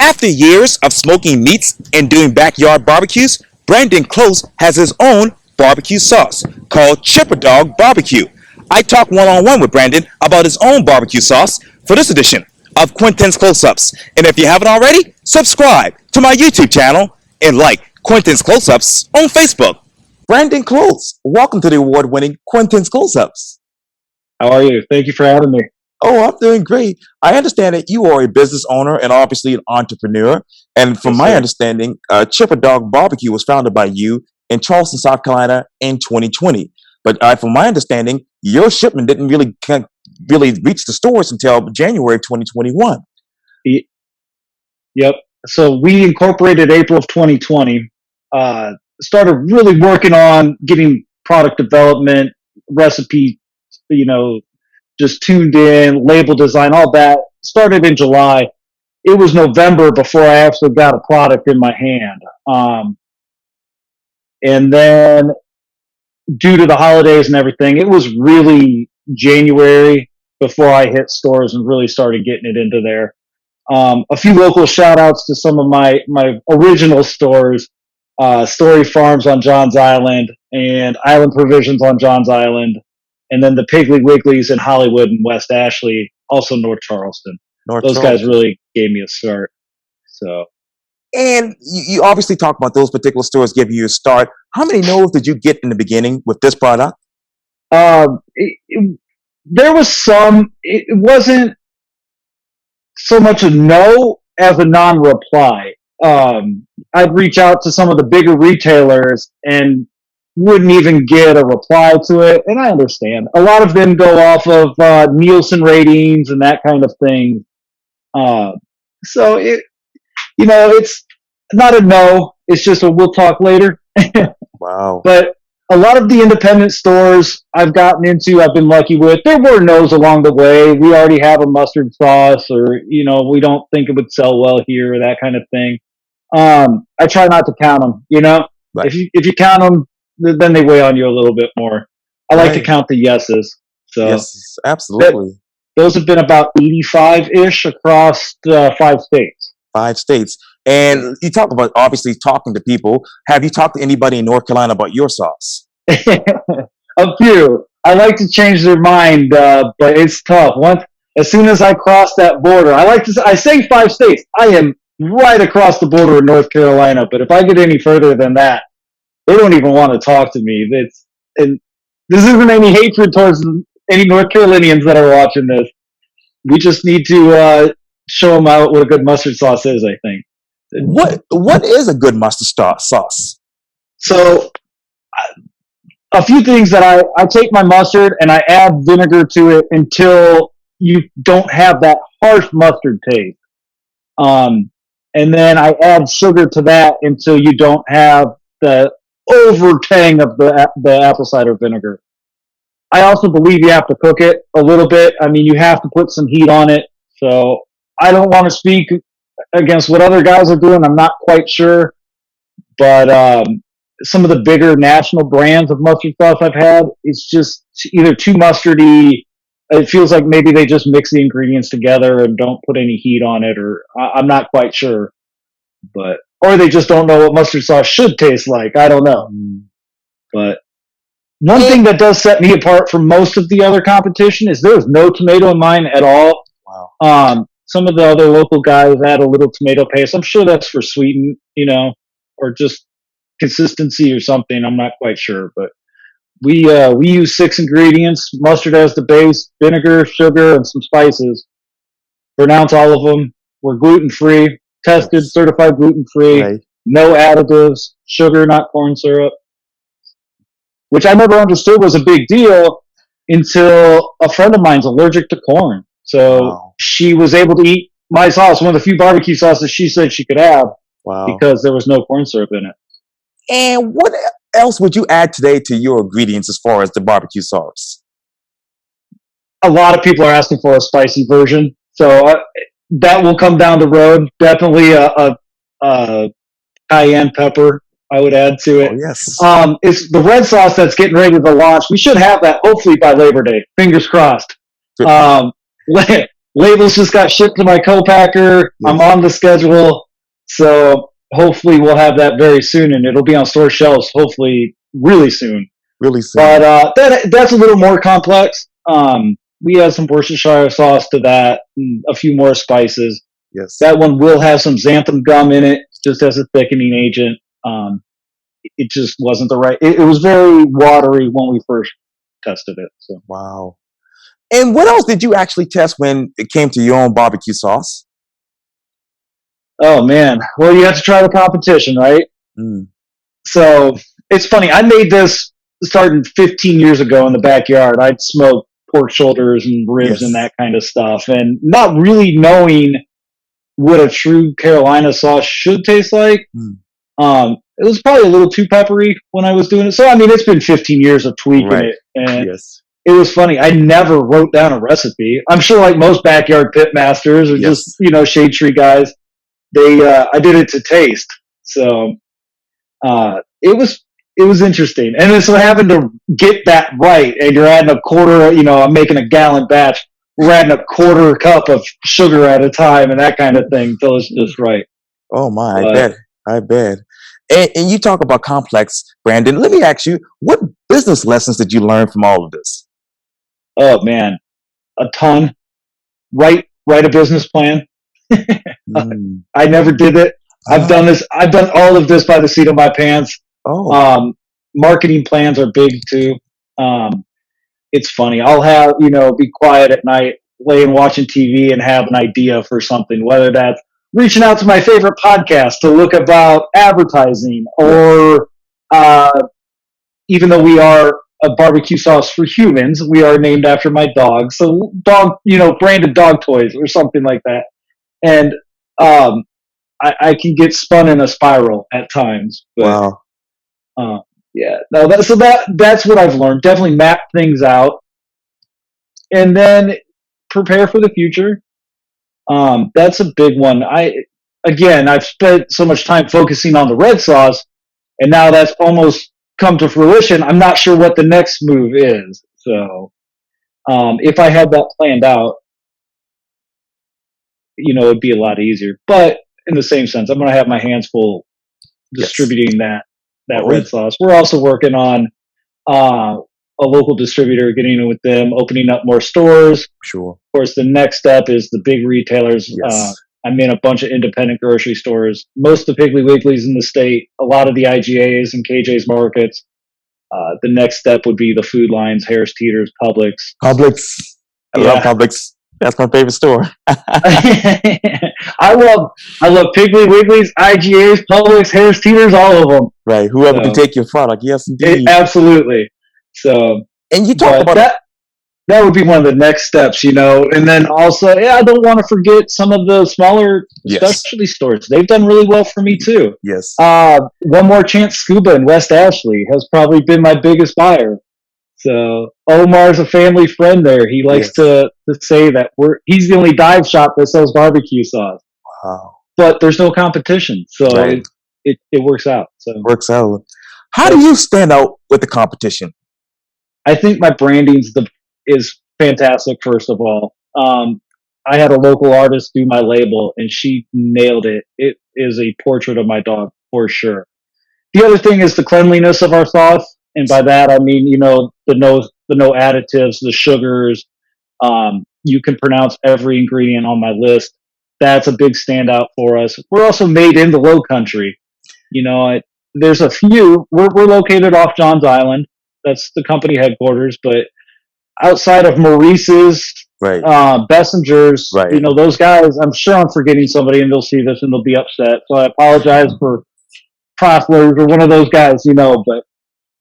After years of smoking meats and doing backyard barbecues, Brandon Close has his own barbecue sauce called Chipper Dog BBQ. I talked one-on-one with Brandon about his own barbecue sauce for this edition of Quintin's Close-Ups. And if you haven't already, subscribe to my YouTube channel and like Quintin's Close-Ups on Facebook. Brandon Close, welcome to the award-winning Quintin's Close-Ups. How are you? Thank you for having me. Oh, I'm doing great. I understand that you are a business owner and obviously an entrepreneur. And from Yes, my sir. understanding, Chipper Dog BBQ was founded by you in Charleston, South Carolina in 2020. But from my understanding, your shipment didn't really reach the stores until January 2021. Y- Yep. So we incorporated April of 2020. Started really working on getting product development, recipe, just tuned in, label design, all that. Started in July. It was November before I actually got a product in my hand. And then due to the holidays and everything, it was really January before I hit stores and really started getting it into there. A few local shout outs to some of my original stores, Story Farms on Johns Island and Island Provisions on Johns Island. And then the Piggly Wigglies in Hollywood and West Ashley, also North Charleston. Those guys really gave me a start. So, And you obviously talk about those particular stores giving you a start. How many no's did you get in the beginning with this product? there was some. It wasn't so much a no as a non-reply. I'd reach out to some of the bigger retailers and wouldn't even get a reply to it, and I understand. A lot of them go off of Nielsen ratings and that kind of thing. So it's not a no. It's just a we'll talk later. Wow. But a lot of the independent stores I've gotten into, I've been lucky with. There were no's along the way. We already have a mustard sauce, or we don't think it would sell well here, or that kind of thing. I try not to count them. Right. If you count them, then they weigh on you a little bit more. I like to Right. count the yeses. So Yes, absolutely. those have been about 85-ish across 5 states. 5 states. And you talk about obviously talking to people. Have you talked to anybody in North Carolina about your sauce? A few. I like to change their mind, but it's tough. As soon as I cross that border, I say 5 states. I am right across the border in North Carolina, but if I get any further than that, they don't even want to talk to me. And this isn't any hatred towards any North Carolinians that are watching this. We just need to show them out what a good mustard sauce is, I think. What is a good mustard sauce? So, a few things that I take my mustard and I add vinegar to it until you don't have that harsh mustard taste. And then I add sugar to that until you don't have the over tang of the apple cider vinegar. I also believe you have to cook it a little bit. I mean, you have to put some heat on it. So I don't want to speak against what other guys are doing. I'm not quite sure. But some of the bigger national brands of mustard sauce I've had, it's just either too mustardy. It feels like maybe they just mix the ingredients together and don't put any heat on it, or I'm not quite sure. Or they just don't know what mustard sauce should taste like. I don't know. But one thing that does set me apart from most of the other competition is there's no tomato in mine at all. Wow. Some of the other local guys add a little tomato paste. I'm sure that's for sweeten, or just consistency or something. I'm not quite sure, but we use 6 ingredients: mustard as the base, vinegar, sugar, and some spices. Pronounce all of them. We're gluten free, tested, certified gluten free. Right. No additives, sugar, not corn syrup. Which I never understood was a big deal until a friend of mine's allergic to corn. So Wow. she was able to eat my sauce, one of the few barbecue sauces she said she could have, Wow. because there was no corn syrup in it. And what else would you add today to your ingredients as far as the barbecue sauce? A lot of people are asking for a spicy version, so that will come down the road. Definitely a cayenne pepper I would add to it. Oh, yes. It's the red sauce that's getting ready to launch. We should have that hopefully by Labor Day. Fingers crossed. Good. Labels just got shipped to my co-packer. I'm Yes. on the schedule, so hopefully we'll have that very soon, and it'll be on store shelves hopefully really soon. Really But soon. that's a little more complex. We add some Worcestershire sauce to that, and a few more spices. Yes. That one will have some xanthan gum in it, just as a thickening agent. It just wasn't the right. It was very watery when we first tested it. So, Wow. And what else did you actually test when it came to your own barbecue sauce? oh man, well you have to try the competition, right? Mm. So it's funny. I made this starting 15 years ago in the backyard. I'd smoke pork shoulders and ribs and Yes. that kind of stuff, and not really knowing what a true Carolina sauce should taste like. Mm. It was probably a little too peppery when I was doing it. So I mean, it's been 15 years of tweaking Right. it, and Yes. it was funny. I never wrote down a recipe. I'm sure, like most backyard pit masters or just Yes. shade tree guys, I did it to taste. So it was interesting, and it's so having to get that right, and you're adding a quarter. I'm making a gallon batch. We're adding a quarter cup of sugar at a time, and that kind of thing until it's just right. Oh my, I But bet. I bet. And you talk about complex, Brandon. Let me ask you, what business lessons did you learn from all of this? oh man, a ton. Write a business plan. Mm. I never did it. I've Ah, done this. I've done all of this by the seat of my pants. oh, Um, Marketing plans are big too. Um, it's funny. I'll have, be quiet at night, laying watching TV and have an idea for something, whether that's reaching out to my favorite podcast to look about advertising yes. or, uh, even though we are a barbecue sauce for humans, we are named after my dog. So dog, branded dog toys or something like that. And, um, I can get spun in a spiral at times, but, Wow. uh, yeah, no, that's what I've learned. Definitely map things out and then prepare for the future. That's a big one. I've spent so much time focusing on the red sauce, and now that's almost come to fruition. I'm not sure what the next move is. So, if I had that planned out, it'd be a lot easier. But in the same sense, I'm going to have my hands full Yes. distributing that Oh, red sauce. We're also working on uh, a local distributor, getting in with them, opening up more stores. sure. Of course, the next step is the big retailers. Yes. I'm in a bunch of independent grocery stores, most of the Piggly Wigglies in the state, a lot of the IGAs and KJ's markets. The next step would be the food lines, Harris Teeter's, Publix. Publix. I love Yeah. Publix. That's my favorite store. I love Piggly Wigglies, IGAs, Publix, Harris Teeter's, all of them. Right. Whoever can So, take your product. Yes, indeed. absolutely. So, And you talk but about, that would be one of the next steps, and then also, I don't want to forget some of the smaller yes. specialty stores. They've done really well for me too. Yes. One More Chance Scuba in West Ashley has probably been my biggest buyer. So Omar's a family friend there. He likes Yes. to say that he's the only dive shop that sells barbecue sauce, Wow. but there's no competition, so Right. it works out. So Works out. How do you stand out with the competition? I think my is fantastic. First of all, I had a local artist do my label, and she nailed it. It is a portrait of my dog for sure. The other thing is the cleanliness of our sauce, and by that I mean the no additives, the sugars. You can pronounce every ingredient on my list. That's a big standout for us. We're also made in the Low Country. There's a few. We're located off Johns Island. That's the company headquarters, but outside of Maurice's, Right. Bessinger's, Right. those guys, I'm sure I'm forgetting somebody and they'll see this and they'll be upset. So I apologize for Prosler's or one of those guys, but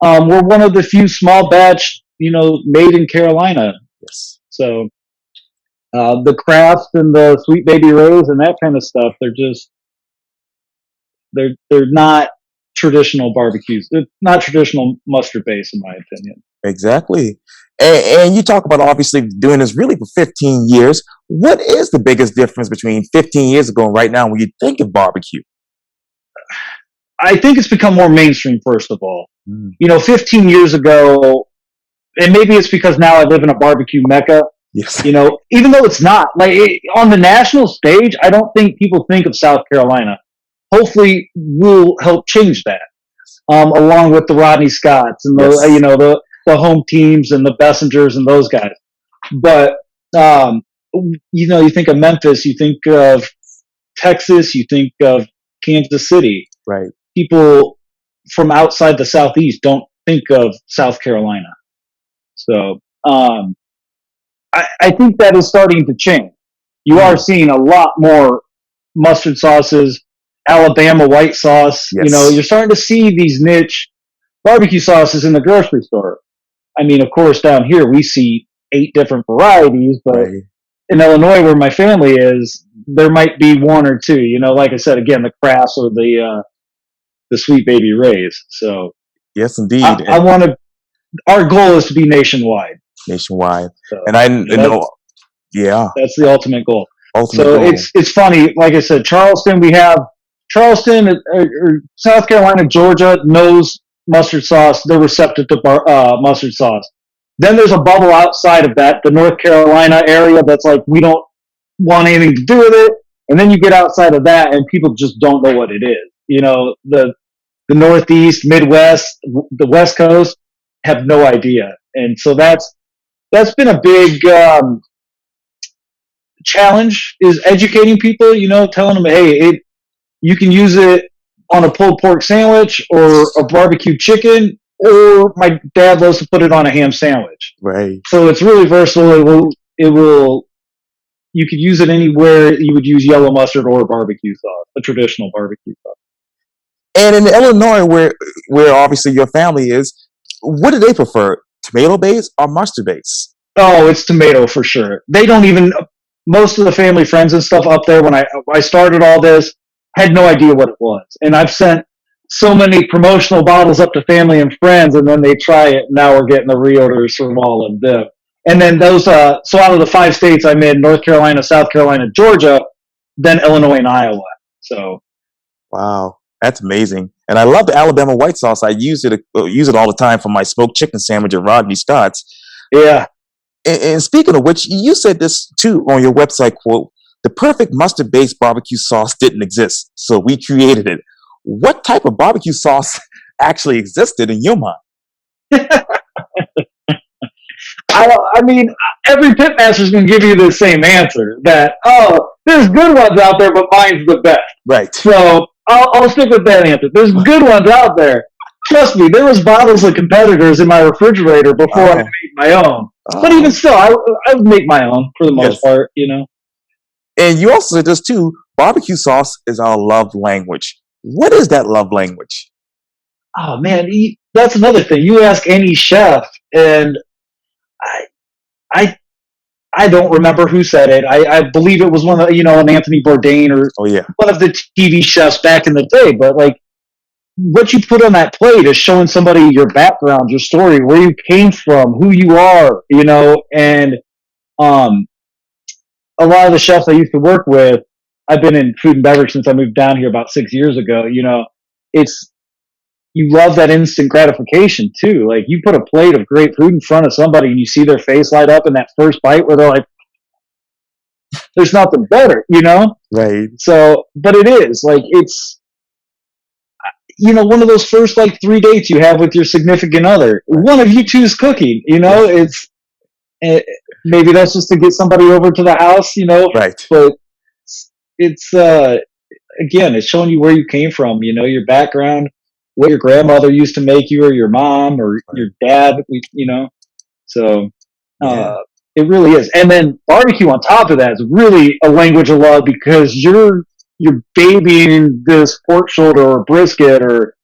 we're one of the few small batch, made in Carolina. Yes. So the crafts and the Sweet Baby Rays and that kind of stuff, they're not traditional barbecues. They're not traditional mustard base, in my opinion. Exactly. And you talk about obviously doing this really for 15 years. What is the biggest difference between 15 years ago and right now when you think of barbecue? I think it's become more mainstream, first of all. Mm. 15 years ago, and maybe it's because now I live in a barbecue mecca, Yes. Even though it's not like on the national stage, I don't think people think of South Carolina. Hopefully, we'll help change that, along with the Rodney Scotts and Yes. the home teams and the Bessengers and those guys. But um, you think of Memphis, you think of Texas, you think of Kansas City. Right. People from outside the Southeast don't think of South Carolina. So I think that is starting to change. You are seeing a lot more mustard sauces, Alabama white sauce. Yes. You're starting to see these niche barbecue sauces in the grocery store. I mean, of course, down here we see 8 different varieties, but Right. in Illinois, where my family is, there might be one or two. Like I said, again, the Crafts or the Sweet Baby Rays. So Yes, indeed. I want to. Our goal is to be nationwide. Nationwide. So And I know, yeah, that's the ultimate goal. ultimate So goal. it's funny. Like I said, Charleston. We have Charleston or South Carolina, Georgia knows mustard sauce. They're receptive to mustard sauce. Then there's a bubble outside of that, the North Carolina area that's like we don't want anything to do with it. And then you get outside of that, and people just don't know what it is. The Northeast, Midwest, the West Coast have no idea, and so that's been a big challenge is educating people. Telling them, hey, you can use it on a pulled pork sandwich or a barbecue chicken, or my dad loves to put it on a ham sandwich. Right. So it's really versatile. You could use it anywhere you would use yellow mustard or barbecue sauce, a traditional barbecue sauce. And in Illinois, where obviously your family is, what do they prefer? Tomato base or mustard base? Oh, it's tomato for sure. They don't even, most of the family friends and stuff up there when I started all this had no idea what it was. And I've sent so many promotional bottles up to family and friends, and then they try it. And now we're getting the reorders from all of them. And then those, so out of the 5 states I'm in, North Carolina, South Carolina, Georgia, then Illinois and Iowa. So. Wow, that's amazing. And I love the Alabama white sauce. I use it all the time for my smoked chicken sandwich at Rodney Scott's. Yeah. And speaking of which, you said this too on your website, quote, the perfect mustard-based barbecue sauce didn't exist, so we created it. What type of barbecue sauce actually existed in your mind? I mean, every pitmaster is going to give you the same answer that, there's good ones out there, but mine's the best. Right. So I'll stick with that answer. There's good ones out there. Trust me, there was bottles of competitors in my refrigerator before I made my own. But even still, I would make my own for the most part, And you also said this too, barbecue sauce is our love language. What is that love language? Oh, man, that's another thing. You ask any chef, and I don't remember who said it. I believe it was one of an Anthony Bourdain or one of the TV chefs back in the day. But like, what you put on that plate is showing somebody your background, your story, where you came from, who you are, and a lot of the chefs I used to work with, I've been in food and beverage since I moved down here about 6 years ago. You love that instant gratification too. Like you put a plate of great food in front of somebody and you see their face light up in that first bite where they're like, there's nothing better, Right. So, but it is like, it's, one of those first like 3 dates you have with your significant other. One of you two is cooking, it's, maybe that's just to get somebody over to the house, Right. But it's, again, it's showing you where you came from, your background, what your grandmother used to make you or your mom or your dad, so it really is. And then barbecue on top of that is really a language of love because you're babying this pork shoulder or brisket or,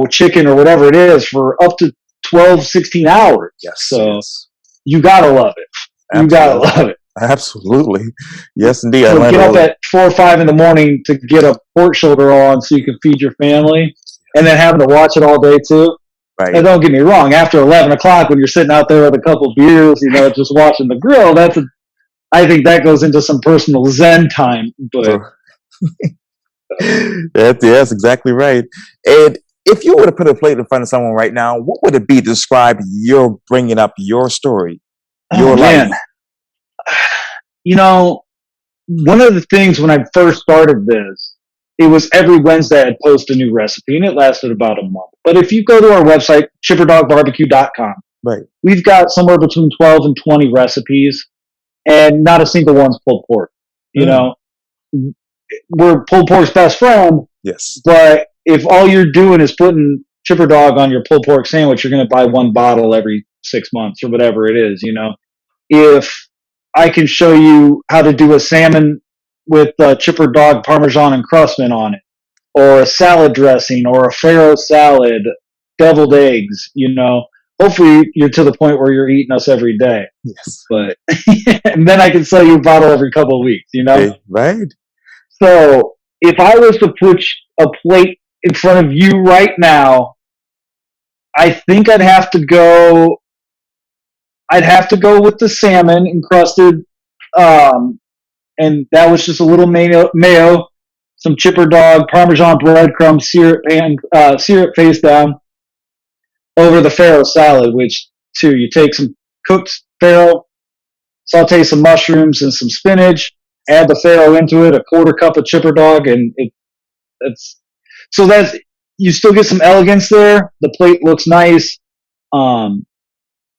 chicken or whatever it is for up to 12, 16 hours. Yes. So you gotta love it. Absolutely. You gotta love it. Absolutely. Yes, indeed. So get up at 4 or 5 in the morning to get a pork shoulder on so you can feed your family. And then having to watch it all day too. Right. And don't get me wrong, after 11 o'clock when you're sitting out there with a couple beers, just watching the grill, I think that goes into some personal Zen time. But that's exactly right. And if you were to put a plate in front of someone right now, what would it be to describe your bringing up your story, your life? You know, one of the things when I first started this, it was every Wednesday I'd post a new recipe, and it lasted about a month. But if you go to our website, chipperdogbarbecue.com, Right. we've got somewhere between 12 and 20 recipes, and not a single one's pulled pork. You know, we're pulled pork's best friend, Yes. but if all you're doing is putting chipper dog on your pulled pork sandwich, you're going to buy one bottle every 6 months or whatever it is. If I can show you how to do a salmon with chipper dog parmesan and crustman on it, or a salad dressing, or a farro salad, deviled eggs, hopefully you're to the point where you're eating us every day. Yes. But and then I can sell you a bottle every couple of weeks. Okay, right. So if I was to put a plate in front of you right now, I think I'd have to go with the salmon encrusted, and that was just a little mayo, some chipper dog parmesan breadcrumbs, syrup face down over the farro salad. Which too, you take some cooked farro, saute some mushrooms and some spinach, add the farro into it, a quarter cup of chipper dog, and that's you still get some elegance there. The plate looks nice, and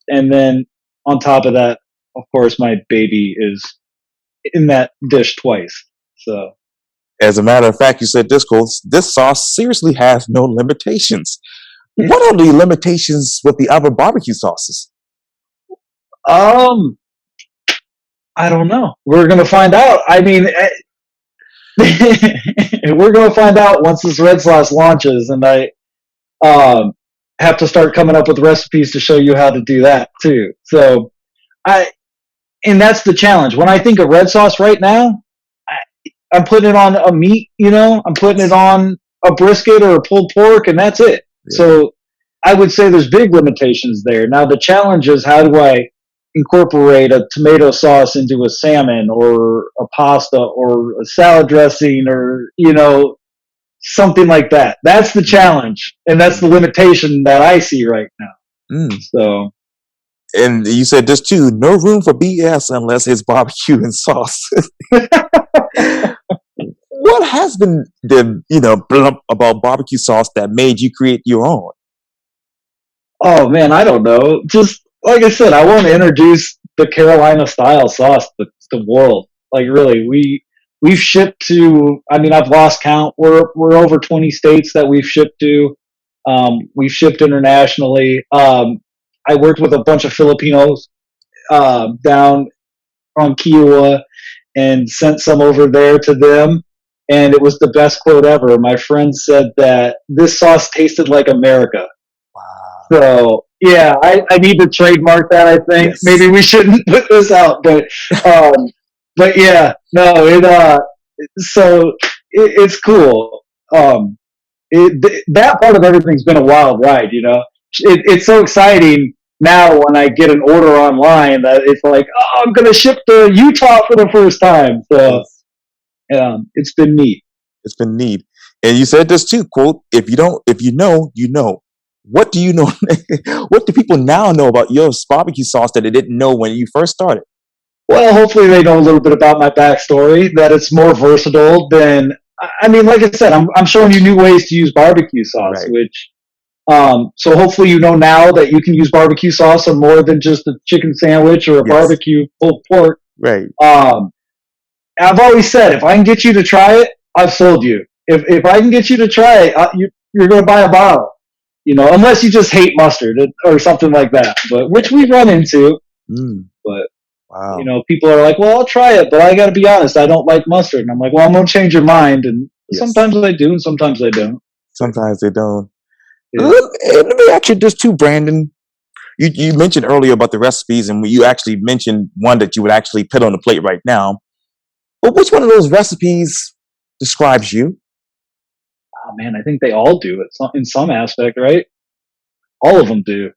then on top of that, of course, my baby is in that dish twice. So, as a matter of fact, you said this sauce seriously has no limitations. What are the limitations with the other barbecue sauces? I don't know. We're gonna find out. I mean, we're gonna find out once this red sauce launches, and I have to start coming up with recipes to show you how to do that too. So, and that's the challenge. When I think of red sauce right now, I'm putting it on a meat. I'm putting it on a brisket or a pulled pork, and that's it. Yeah. So I would say there's big limitations there. Now the challenge is, how do I incorporate a tomato sauce into a salmon or a pasta or a salad dressing, or something like that? That's the challenge, and that's the limitation that I see right now. So, and you said this too, no room for BS unless it's barbecue and sauce. What has been the blunt about barbecue sauce that made you create your own? Oh man, I don't know. Just like I said, I want to introduce the Carolina style sauce to the world. Like, really, we've shipped to, I've lost count. We're over 20 states that we've shipped to. We've shipped internationally. I worked with a bunch of Filipinos down on Kiowa and sent some over there to them, and it was the best quote ever. My friend said that this sauce tasted like America. Wow. So yeah, I need to trademark that. I think yes. Maybe we shouldn't put this out, but yeah, no, it's cool. That part of everything's been a wild ride. It's so exciting now when I get an order online that it's like, oh, I'm going to ship to Utah for the first time. So it's been neat. It's been neat. And you said this too, quote, if you know, you know. What do you know? What do people now know about your barbecue sauce that they didn't know when you first started? Well, hopefully they know a little bit about my backstory, that it's more versatile than, like I said, I'm showing you new ways to use barbecue sauce, right. Which, so hopefully now that you can use barbecue sauce on more than just a chicken sandwich or a barbecue pulled pork. Right. I've always said, if I can get you to try it, I've sold you. If I can get you to try it, you're going to buy a bottle. Unless you just hate mustard or something like that, but which we run into. But wow. People are like, "Well, I'll try it, but I got to be honest, I don't like mustard." And I'm like, "Well, I'm gonna change your mind." And sometimes I do, and sometimes I don't. Sometimes they don't. Yeah. Let me ask you this too, Brandon. You mentioned earlier about the recipes, and you actually mentioned one that you would actually put on the plate right now. But which one of those recipes describes you? Oh man, I think they all do it in some aspect, right? All of them do.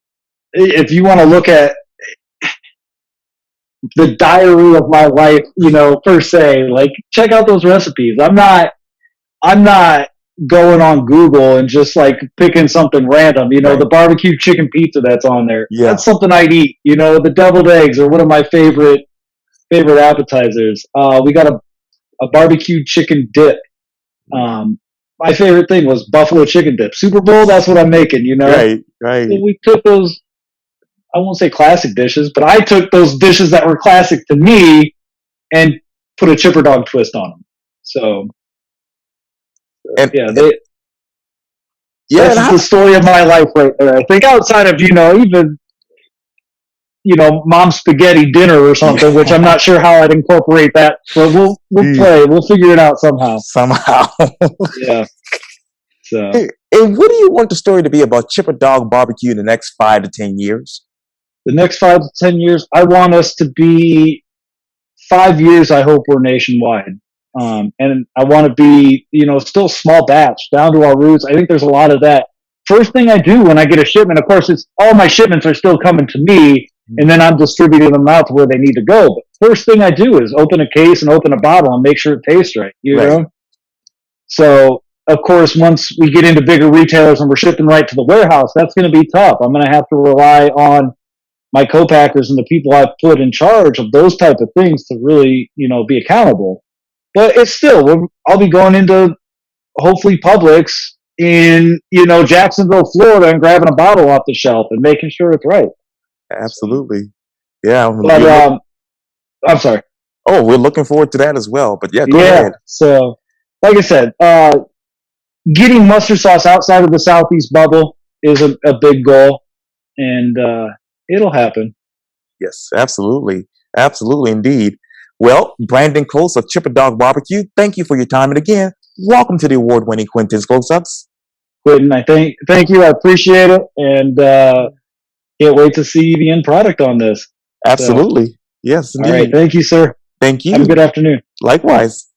If you want to look at the diary of my life, per se, like, check out those recipes. I'm not going on Google and just like picking something random. Right. The barbecue chicken pizza that's on there. Yeah. That's something I'd eat. The deviled eggs are one of my favorite favorite appetizers. We got a barbecue chicken dip. My favorite thing was buffalo chicken dip. Super Bowl, that's what I'm making, you know? Right, right. So we took those, I won't say classic dishes, but I took those dishes that were classic to me and put a Chipper Dog twist on them. So, And yeah, yeah, that's the story of my life right there. I think outside of, even, mom's spaghetti dinner or something, which I'm not sure how I'd incorporate that, but we'll play. We'll figure it out somehow. Somehow. Yeah. So. And what do you want the story to be about Chipper Dog BBQ in the next 5 to 10 years? The next 5 to 10 years, I want us to be 5 years. I hope we're nationwide. And I want to be, still small batch down to our roots. I think there's a lot of that. First thing I do when I get a shipment, of course, it's all my shipments are still coming to me, and then I'm distributing them out to where they need to go. But first thing I do is open a case and open a bottle and make sure it tastes right, you know? So, of course, once we get into bigger retailers and we're shipping right to the warehouse, that's going to be tough. I'm going to have to rely on my co-packers and the people I've put in charge of those type of things to really, be accountable. But it's still, I'll be going into hopefully Publix in, Jacksonville, Florida, and grabbing a bottle off the shelf and making sure it's right. Absolutely. Yeah. But, I'm sorry. Oh, we're looking forward to that as well. But go ahead. So, like I said, getting mustard sauce outside of the Southeast bubble is a big goal, and it'll happen. Yes, absolutely. Absolutely indeed. Well, Brandon Close of Chipper Dog BBQ, thank you for your time. And again, welcome to the award-winning Quintin's Close-Ups. Quintin, I thank you. I appreciate it. And can't wait to see the end product on this. Absolutely. So, yes, indeed. All right. Thank you, sir. Thank you. Have a good afternoon. Likewise.